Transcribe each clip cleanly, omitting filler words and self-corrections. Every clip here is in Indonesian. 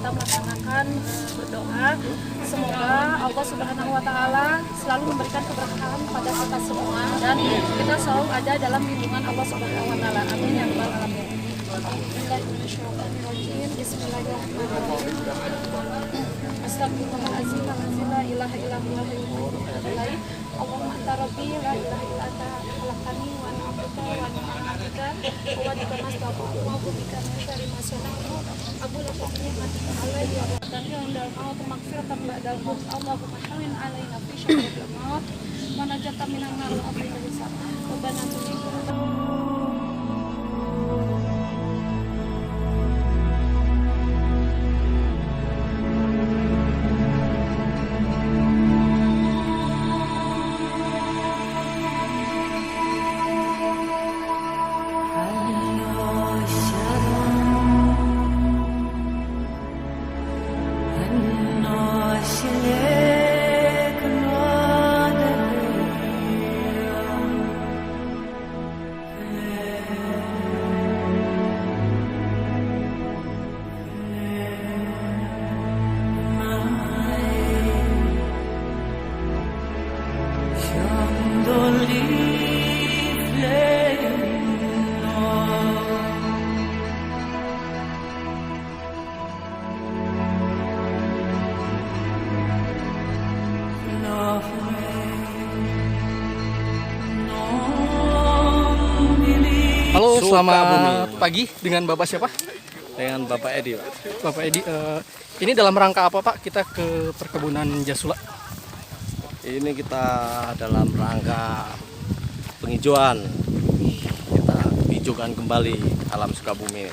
kita melaksanakan berdoa. Semoga Allah Subhanahu wa Ta'ala selalu memberikan keberkahan pada kita semua dan kita selalu ada dalam lindungan Allah Subhanahu wa Ta'ala. Amin ya rabbal alamin. Bismillahirrahmanirrahim. Astagfirullahaladzim, la ilaha illallah, Allahumma anta rabbi, la ilaha illa anta khalaqtani wa ana abduka wa ana abduka wa bika nasta'inu wa bika nasta'inu ma sana'tu abu lakum ni'matika alayya wa tanfirul maut maghfiratan ba'dal maut Allahumma hawwin alaina fi syarril maut wa najata minan nar wa afina hisab rabbana Halo, selamat pagi. Dengan Bapak siapa? Dengan Bapak Edi, Pak. Bapak Edi, ini dalam rangka apa Pak kita ke perkebunan Jasula? Ini kita dalam rangka penghijauan. Kita hijaukan kembali alam Sukabumi.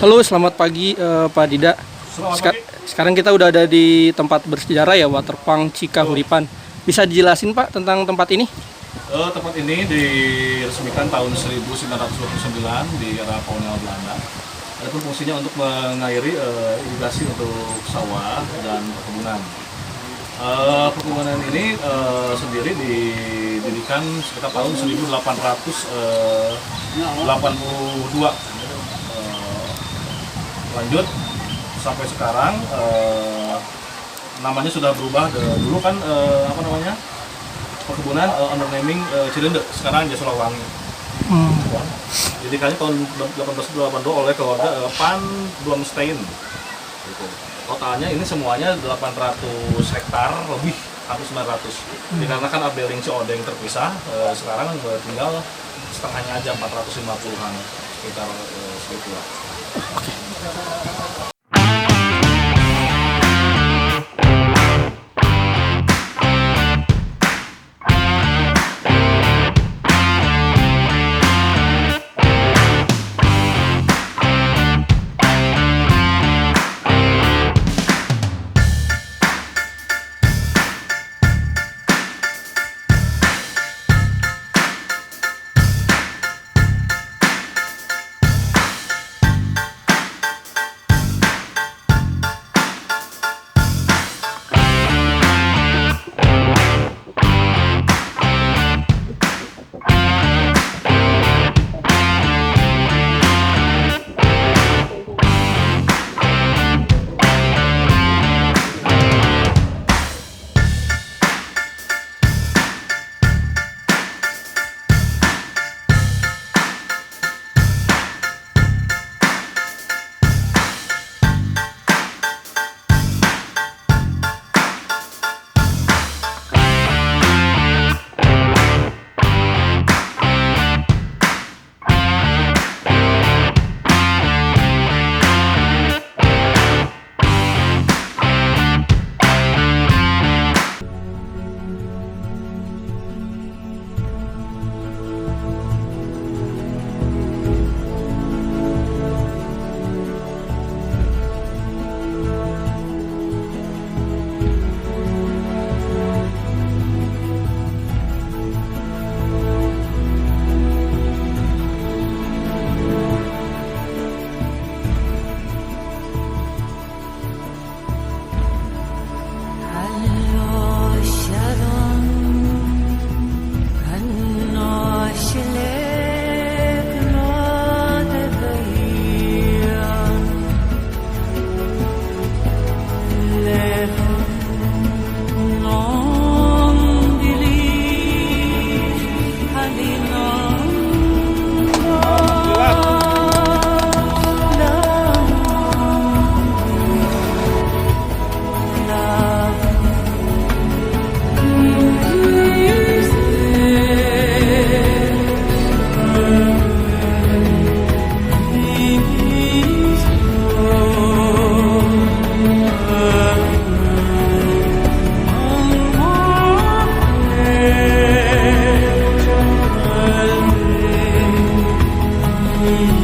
Halo, selamat pagi Pak Dida. Sekarang kita udah ada di tempat bersejarah ya, Waterpark Cikahuripan. Bisa dijelasin Pak tentang tempat ini? Tempat ini diresmikan tahun 1929 di era kolonial Belanda. Adapun fungsinya untuk mengairi irigasi untuk sawah dan perkebunan. Perkebunan ini sendiri didirikan sekitar tahun 1882. Lanjut sampai sekarang namanya sudah berubah. Dulu kan perkebunan under naming Cilende, sekarang Jasula Wangi. Jadi kayaknya tahun 1882 oleh keluarga Pan Blomstein. Gitu. Totalnya ini semuanya 800 hektar lebih, hampir 900. Dikarenakan Abeling Ciodeng terpisah, sekarang tinggal setengahnya aja, 450-an sekitar segitu lah.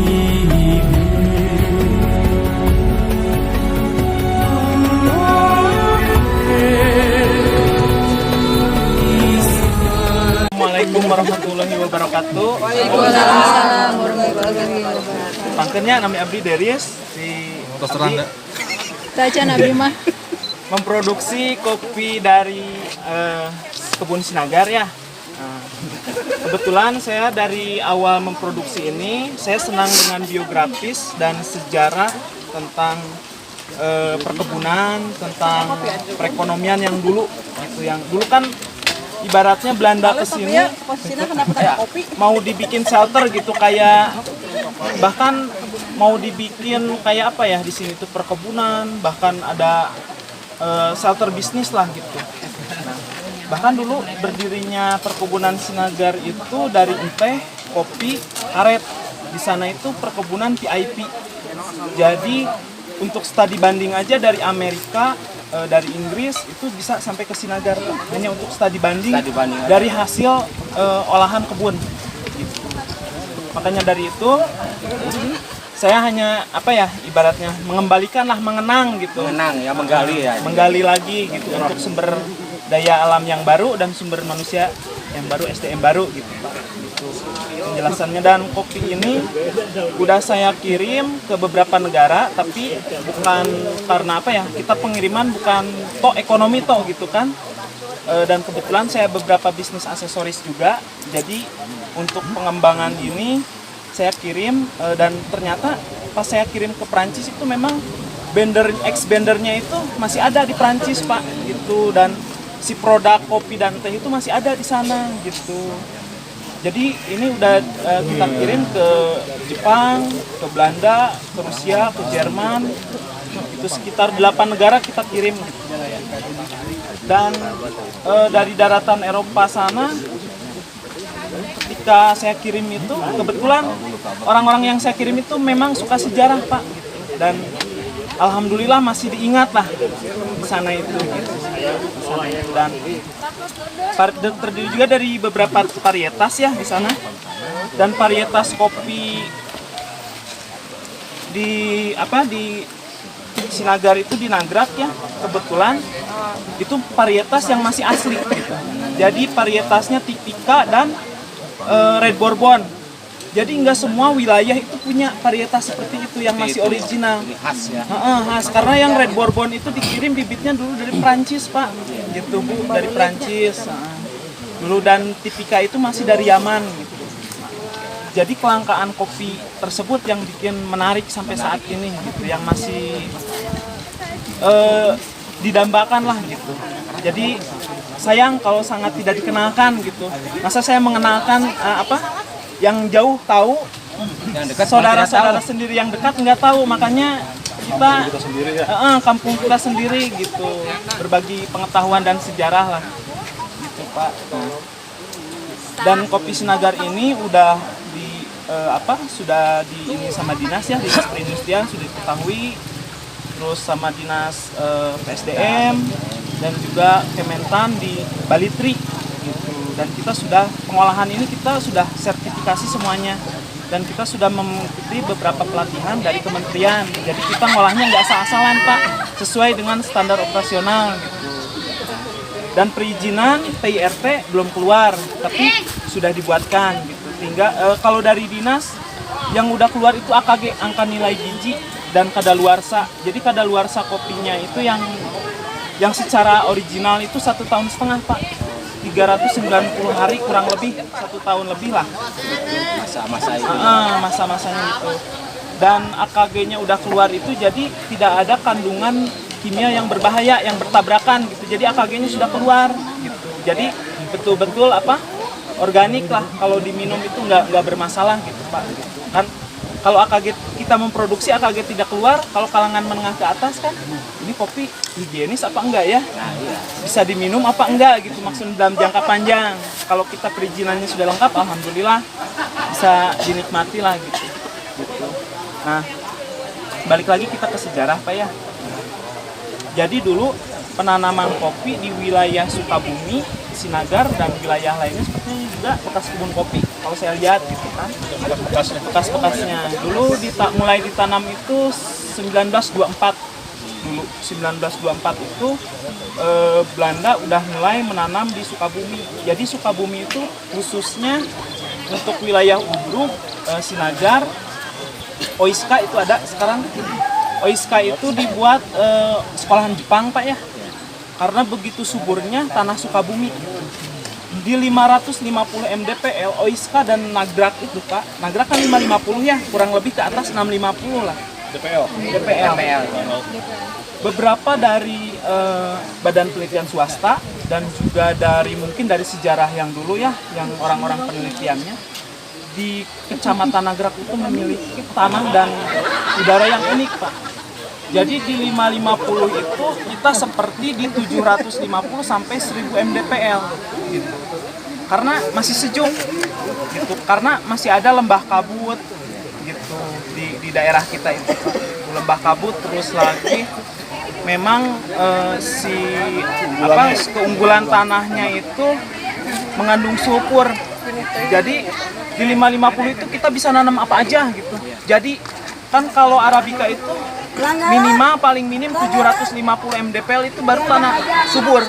Assalamualaikum warahmatullahi wabarakatuh. Waalaikumsalam warahmatullahi wabarakatuh. Pangkennya nami abdi Darius di abdi Taca Nabi mah memproduksi kopi dari kebun Sinagar ya. Nah, kebetulan saya dari awal memproduksi ini saya senang dengan biografis dan sejarah tentang perkebunan, tentang perekonomian yang dulu gitu. Yang dulu kan ibaratnya Belanda ke sini ya, mau dibikin shelter gitu, kayak bahkan mau dibikin kayak apa ya di sini tuh perkebunan, bahkan ada shelter bisnis lah gitu. Nah, bahkan dulu berdirinya perkebunan Sinagar itu dari teh, kopi, karet. Di sana itu perkebunan VIP. Jadi untuk studi banding aja dari Amerika, dari Inggris itu bisa sampai ke Sinagar hanya untuk studi banding dari hasil olahan kebun gitu. Makanya dari itu saya hanya apa ya ibaratnya mengembalikan lah, mengenang gitu, menggali lagi gitu untuk sumber daya alam yang baru dan sumber manusia yang baru, SDM baru gitu. Penjelasannya. Dan kopi ini udah saya kirim ke beberapa negara, tapi bukan karena apa ya, kita pengiriman bukan ekonomi gitu kan. Dan kebetulan saya beberapa bisnis aksesoris juga, jadi untuk pengembangan ini saya kirim, dan ternyata pas saya kirim ke Prancis itu memang ex-bendernya itu masih ada di Prancis Pak gitu, dan si produk kopi dan teh itu masih ada di sana gitu. Jadi ini udah kita kirim ke Jepang, ke Belanda, ke Rusia, ke Jerman. Itu sekitar 8 negara kita kirim. Dan dari daratan Eropa sana, ketika saya kirim itu, kebetulan orang-orang yang saya kirim itu memang suka sejarah Pak. Dan alhamdulillah masih diingat lah di sana itu. Dan terdiri juga dari beberapa varietas ya di sana, dan varietas kopi di Sinagar itu di Nagrak ya, kebetulan itu varietas yang masih asli gitu. Jadi varietasnya Tipika dan Red Bourbon. Jadi nggak semua wilayah itu punya varietas seperti itu yang masih original. Khas ya. Khas, karena yang Red Bourbon itu dikirim bibitnya dulu dari Prancis Pak, gitu Bu, dari Prancis. Dulu, dan Tipika itu masih dari Yaman. Gitu. Jadi kelangkaan kopi tersebut yang bikin menarik sampai saat ini, gitu, yang masih didambakan lah gitu. Jadi sayang kalau sangat tidak dikenalkan gitu. Masa saya mengenalkan yang jauh tahu, saudara-saudara sendiri yang dekat nggak tahu, makanya kita kampung kita sendiri gitu, berbagi pengetahuan dan sejarah lah gitu Pak. Dan kopi Sinagar ini udah sudah ini sama dinas ya, dinas perindustrian sudah diketahui, terus sama dinas PSDM dan juga Kementan di Balitri gitu. Dan kita sudah pengolahan ini kita sudah sertifikasi semuanya, dan kita sudah mengikuti beberapa pelatihan dari kementerian. Jadi kita ngolahnya nggak asal-asalan Pak, sesuai dengan standar operasional gitu. Dan perizinan PIRT belum keluar, tapi sudah dibuatkan gitu. Tinggal kalau dari dinas yang udah keluar itu AKG, angka nilai biji, dan kadaluarsa. Jadi kadaluarsa kopinya itu yang secara original itu 1,5 tahun Pak. 390 hari kurang lebih, 1 tahun lebih lah masa-masanya itu. Dan AKG-nya udah keluar itu, jadi tidak ada kandungan kimia yang berbahaya yang bertabrakan gitu. Jadi AKG-nya sudah keluar gitu. Jadi betul-betul organik lah, kalau diminum itu nggak bermasalah gitu Pak. Kan kalau AKG kita memproduksi AKG tidak keluar, kalau kalangan menengah ke atas kan ini kopi higienis apa enggak ya? Bisa diminum apa enggak gitu, maksud dalam jangka panjang. Kalau kita perizinannya sudah lengkap, alhamdulillah bisa dinikmati lah gitu. Nah, balik lagi kita ke sejarah Pak ya. Jadi dulu penanaman kopi di wilayah Sukabumi, Sinagar, dan wilayah lainnya seperti juga bekas kebun kopi. kalau saya lihat gitu kan. Bekas-bekasnya. Dulu mulai ditanam itu 1924. Dulu 1924 itu Belanda udah mulai menanam di Sukabumi. Jadi Sukabumi itu khususnya untuk wilayah Ubud, Sinagar, Oiska itu ada sekarang. Oiska itu dibuat sekolahan Jepang Pak ya. Karena begitu suburnya tanah Sukabumi. Di 550 mdpl Oiska dan Nagrak itu Pak. Nagrak kan 550 ya, kurang lebih ke atas 650 lah. DPL. Beberapa dari badan penelitian swasta dan juga mungkin dari sejarah yang dulu ya, yang orang-orang penelitiannya di Kecamatan Nagrak itu memiliki tanah dan udara yang unik Pak. Jadi di 550 itu kita seperti di 750 sampai 1000 mdpl gitu. Karena masih sejuk gitu, karena masih ada lembah kabut gitu di daerah kita itu. Lembah kabut terus lagi memang keunggulan tanahnya itu mengandung sulfur. Jadi di 550 itu kita bisa nanam apa aja gitu. Jadi kan kalau Arabica itu paling minim 750 mdpl itu baru tanah subur.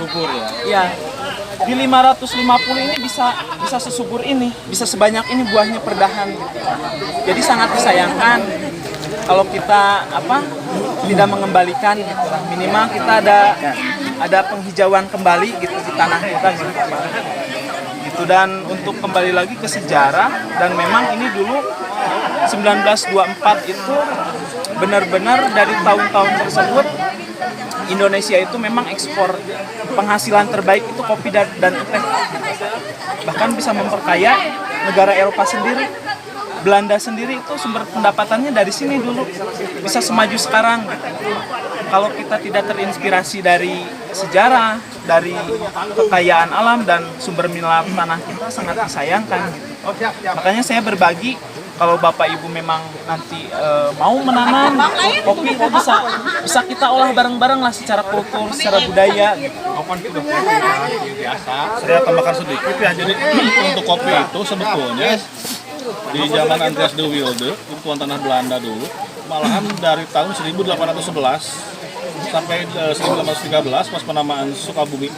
Ya. Di 550 ini bisa sesubur ini, bisa sebanyak ini buahnya perdahan gitu. Jadi sangat disayangkan kalau kita tidak mengembalikan gitu lah. Minimal kita ada penghijauan kembali gitu di tanah kita gitu. Gitu. Dan untuk kembali lagi ke sejarah, dan memang ini dulu 1924 itu benar-benar dari tahun-tahun tersebut Indonesia itu memang ekspor penghasilan terbaik itu kopi dan teh. Bahkan bisa memperkaya negara Eropa sendiri. Belanda sendiri itu sumber pendapatannya dari sini dulu. Bisa semaju sekarang. Kalau kita tidak terinspirasi dari sejarah, dari kekayaan alam dan sumber mineral tanah kita sangat disayangkan. Makanya saya berbagi, kalau Bapak Ibu memang nanti mau menanam kopi itu bisa kita olah bareng-bareng lah secara kultur, secara budaya. Saya tambahkan sedikit ya, jadi untuk kopi itu sebetulnya di zaman Andreas de Wilde, itu tuan tanah Belanda dulu, malahan dari tahun 1811 sampai 1813 pas penamaan Sukabumi,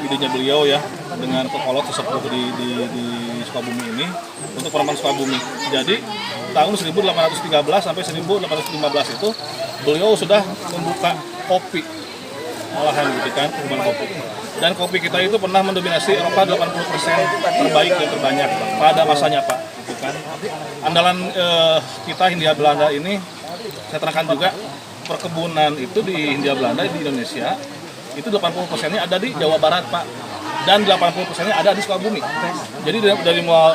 idenya beliau ya dengan pekolot sesepuh di Sukabumi ini untuk penamaan Sukabumi. Jadi tahun 1813 sampai 1815 itu beliau sudah membuka kopi olahan gitu kan, pengembangan kopi. Dan kopi kita itu pernah mendominasi Eropa 80% terbaik dan terbanyak pada masanya Pak, gitu kan. Andalan kita Hindia Belanda ini, saya terangkan juga perkebunan itu di Hindia Belanda di Indonesia itu 80%-nya ada di Jawa Barat Pak, dan 80%-nya ada di Sukabumi. Jadi dari mulai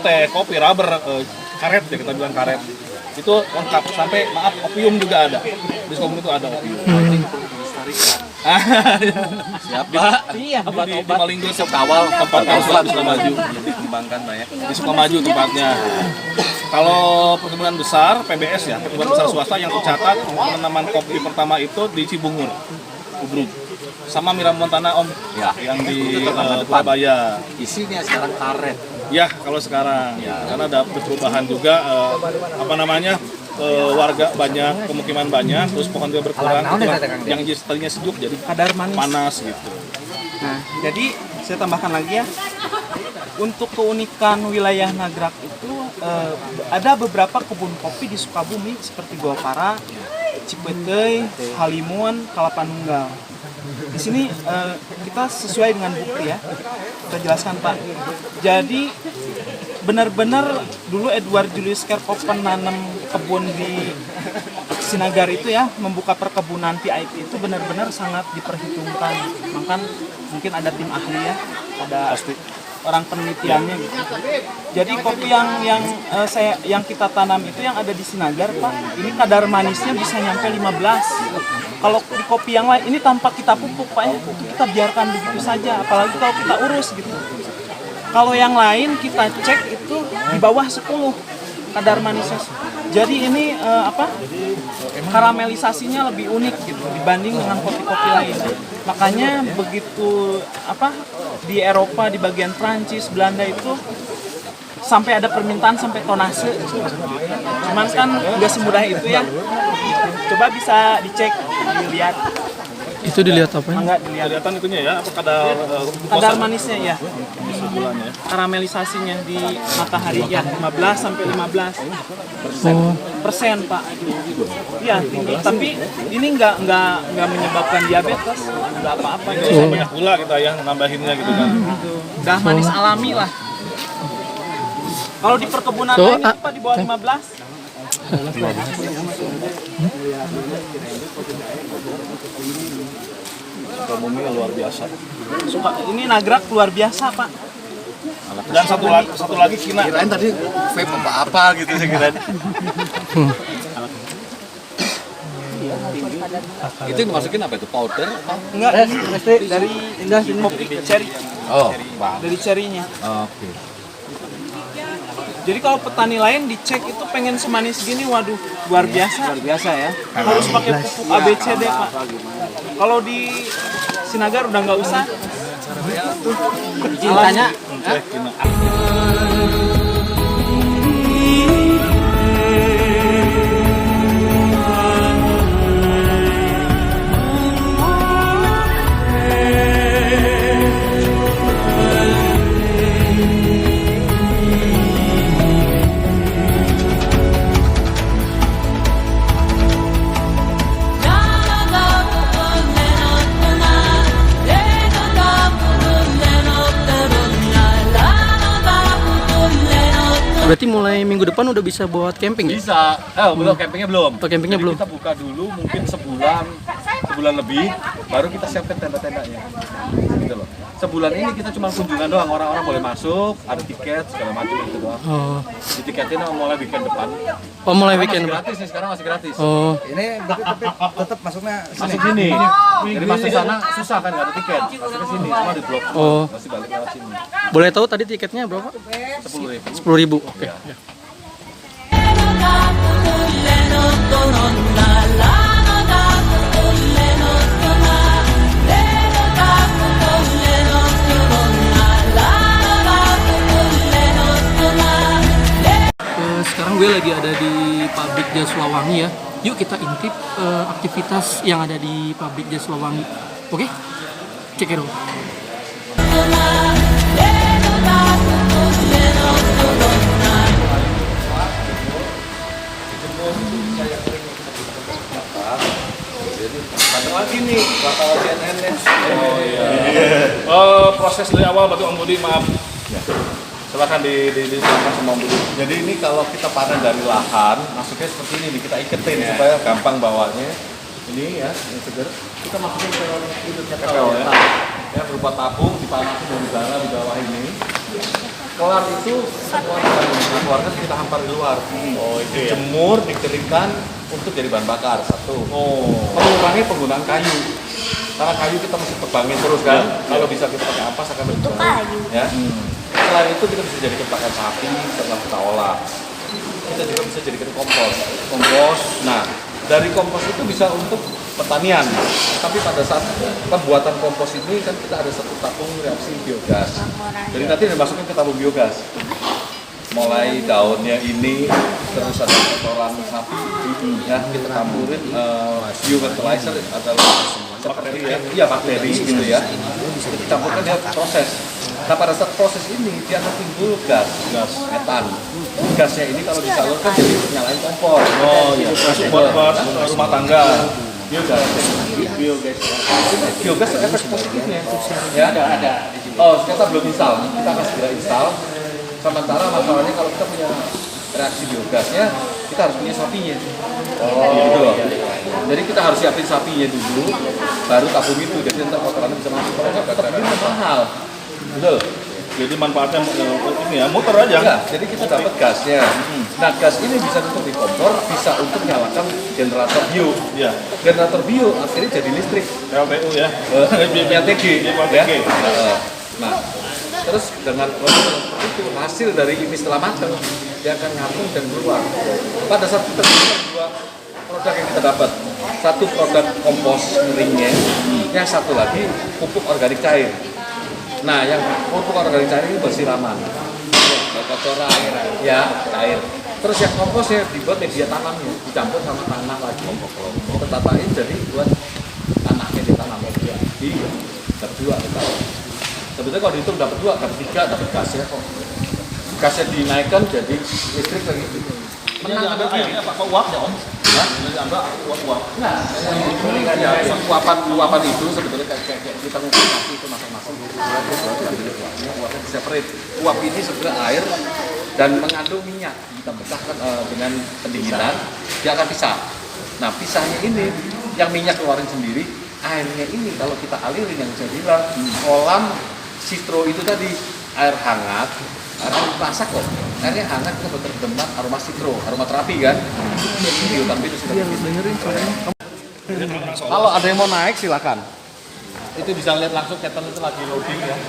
teh, kopi, rubber, karet ya kita bilang karet, itu lengkap sampai opium juga ada di Sukabumi itu ada opium. Siapa? Iya, Di Malinggo Kawal tempat konsulat di Sukamaju. Dikembangkan banyak. Di Sukamaju tempatnya. Kalau perkebunan besar PBS ya, perkebunan besar swasta yang tercatat penanaman kopi pertama itu di Cibungur, Ubud. Sama Mira Montana Om, Ya. yang di Surabaya. Isinya sekarang karet. Ya, kalau sekarang karena ada perubahan juga warga banyak, pemukiman banyak, terus pohon juga berkurang, yang tadinya sejuk jadi Kadar manis. panas gitu. Nah, jadi saya tambahkan lagi ya. Untuk keunikan wilayah Nagrak itu ada beberapa kebun kopi di Sukabumi seperti Guapara, Cipetei, Halimun, Kalapanunggal. Di sini kita sesuai dengan bukti ya. Kita jelaskan Pak. Jadi benar-benar dulu Edward Julius Kerkhoff nanam kebun di Sinagar itu ya, membuka perkebunan VIP itu benar-benar sangat diperhitungkan. Maka mungkin ada tim ahli ya, ada orang penelitiannya gitu. Jadi kopi yang kita tanam itu yang ada di Sinagar Pak, ini kadar manisnya bisa nyampe 15. Kalau di kopi yang lain ini tanpa kita pupuk Pak ya, itu kita biarkan begitu saja, apalagi kalau kita urus gitu. Kalau yang lain kita cek itu di bawah 10 kadar manisnya. Jadi ini karamelisasinya lebih unik gitu dibanding dengan kopi-kopi lain. Makanya begitu di Eropa, di bagian Prancis, Belanda itu sampai ada permintaan sampai tonase. Cuman kan nggak semudah itu ya. Coba bisa dicek, dilihat. Itu dilihat apa? Enggak dilihat. Kelihatan itunya ya, apa Kadar manisnya ya. gulanya ya. Karamelisasinya di matahari ya 15 sampai 15 Oh, persen Pak. Iya tinggi. Tapi ini nggak menyebabkan diabetes, nggak apa-apa. Nggak usah banyak gula kita ya nambahinnya gitu kan. Udah manis alami lah. Kalau di perkebunan So, lain itu Pak di bawah 15. Umumnya luar biasa. Suka ini nagrak luar biasa Pak. Dan satu lagi kina. Kirain tadi vape apa gitu sih kirain. Itu yang dimasukin apa itu? Powder? Enggak, dari kopi cherry. Oh, Dari cherry-nya. oke. Jadi kalau petani lain dicek itu pengen semanis gini, waduh, luar biasa. Luar biasa ya. Harus pakai pupuk ABCD Pak. Kalau di Sinagar udah nggak usah. Cintanya. berarti mulai minggu depan udah bisa buat camping ya? Bisa. Belum campingnya belum. Oh, campingnya Jadi belum. Kita buka dulu mungkin sebulan lebih, baru kita siapkan tenda-tendanya. Gitu loh. Sebulan ini kita cuma kunjungan doang, orang-orang boleh masuk, ada tiket segala macam gitu doang. Oh, Ditiketin mulai weekend depan. oh mulai Karena weekend. masih gratis nih, sekarang masih gratis. Oh, Ini tapi tetap masuknya Masuk sini. Jadi masuk sana susah kan, nggak ada tiket. Masuk ke sini, semua di blok. Oh. Masih balik lewat sini. boleh tahu tadi tiketnya berapa? 10.000. 10.000. Oke. Ya. Sekarang gue lagi ada di pabrik Jas Lawangi ya. Yuk kita intip aktivitas yang ada di pabrik Jas Lawangi. Oke? Cek it out. Lagi nih, bakal CNN nya. Oh iya. Proses dari awal Batu Om Budi, maaf. Silakan dijelaskan sama Om Budi. Jadi ini kalau kita panen dari lahan, masuknya seperti ini nih, kita iketin supaya gampang bawanya. Ini ya, ini seger. Kita masukin ke Kekel ya. ya berupa tabung, dipanasin dari dalam di bawah ini. Kelar itu keluarga kita hampar di luar. Oh itu ya. Jemur, dikeringkan untuk jadi bahan bakar. Satu. Oh. Mengurangi penggunaan kayu. Karena kayu kita mesti tebangin terus kan. Kalau bisa kita pakai ampas akan lebih baik. Ya. Selain itu kita bisa jadikan pakan sapi setelah kita olah. Kita juga bisa jadikan kompos. Nah, dari kompos itu bisa untuk pertanian. Tapi pada saat pembuatan kompos ini kan kita ada satu tabung reaksi biogas. Jadi nanti dimasukin ke tabung biogas. Mulai daunnya ini, terus ada kotoran sapi, ya kita campurin biofertilizer adalah seperti ya bakteri gitu ya. Dicampurkan dia proses. Nah pada saat proses ini dia akan timbul gas metan. Gasnya ini kalau disalurkan jadi nyalain kompor. Oh iya. Buat rumah tangga. Biogas itu efek positifnya. Ya ada. Oh kita belum install, kita akan segera install. Sementara masalahnya kalau kita punya reaksi biogasnya, kita harus punya sapinya. Gitu loh. Jadi kita harus siapin sapinya dulu, baru tabung itu. Jadi nanti kotorannya bisa masuk. Kalau nggak tetap ini mahal. Betul. Jadi manfaatnya ini ya, muter aja. Enggak, jadi kita dapat gasnya. Nah, gas ini bisa untuk di kompor, bisa untuk nyalakan generator bio. Iya. Generator bio akhirnya jadi listrik. PLTU ya. PLTG. PLTG. Nah, terus dengan seperti itu hasil dari ini setelah matang dia akan ngapung dan keluar. Pada saat kita keluar, dua produk yang kita dapat, satu produk kompos keringnya, yang satu lagi pupuk organik cair. Nah, yang pupuk organik cair ini bersiraman, kotoran, ya cair. Terus yang komposnya dibuat media tanamnya, dicampur sama tanah lagi. Tetapain jadi buat tanahnya ditanam media. Iya, dapat dua kita. Sebetulnya kalau dihitung dapat dua, dapat tiga, dapat gasnya kok. Gasnya dinaikkan jadi listrik lagi. Menang ada airnya apa uap ya Om? Jadi ada uap. Nah, uapan itu sebetulnya kayak kita ngukur nasi itu masing-masing. Uapnya separate. Uap ini sebetulnya air dan mengandung minyak. Kita pecahkan dengan pendinginan, dia akan pisah. Nah, pisahnya ini yang minyak keluarin sendiri, airnya ini kalau kita alirin yang saya bilang kolam sitro itu tadi air hangat. Air masak kok, airnya hangat kita berdemat aroma sitro, aroma terapi kan? Tapi itu sudah dengerin suaranya. Kalau ada yang mau naik silakan. Itu bisa lihat langsung Keton itu lagi loading ya.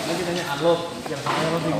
Lagi tanya unload, yang saya loading.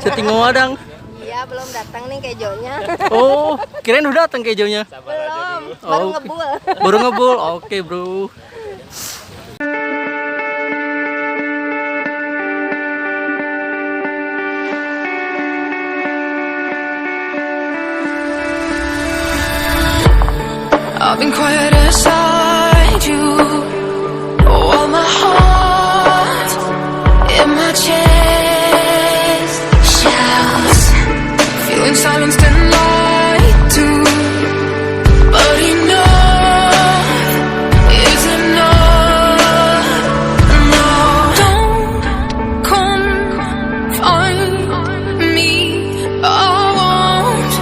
Setting wadang. Iya, belum datang nih kejonya. Oh, kirain udah datang kejonya. Belum, baru ngebul. Baru ngebul. Oke, bro. I've been quiet inside you. Oh, my heart in my chest shouts, feeling silenced and lied to. But enough is enough. No, don't confine me. I won't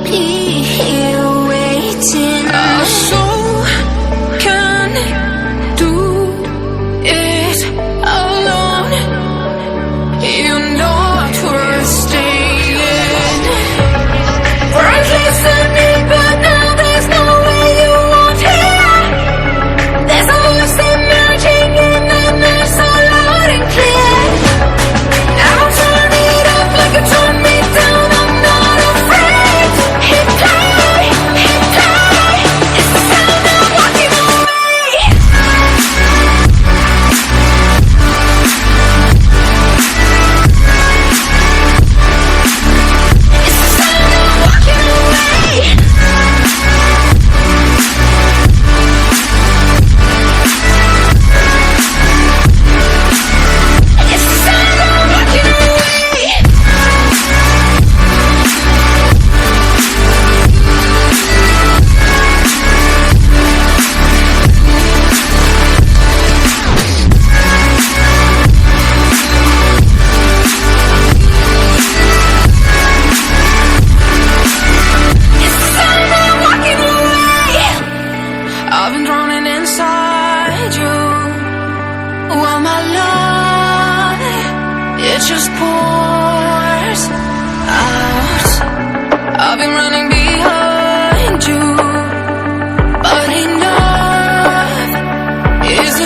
be here waiting. just pours out. I've been running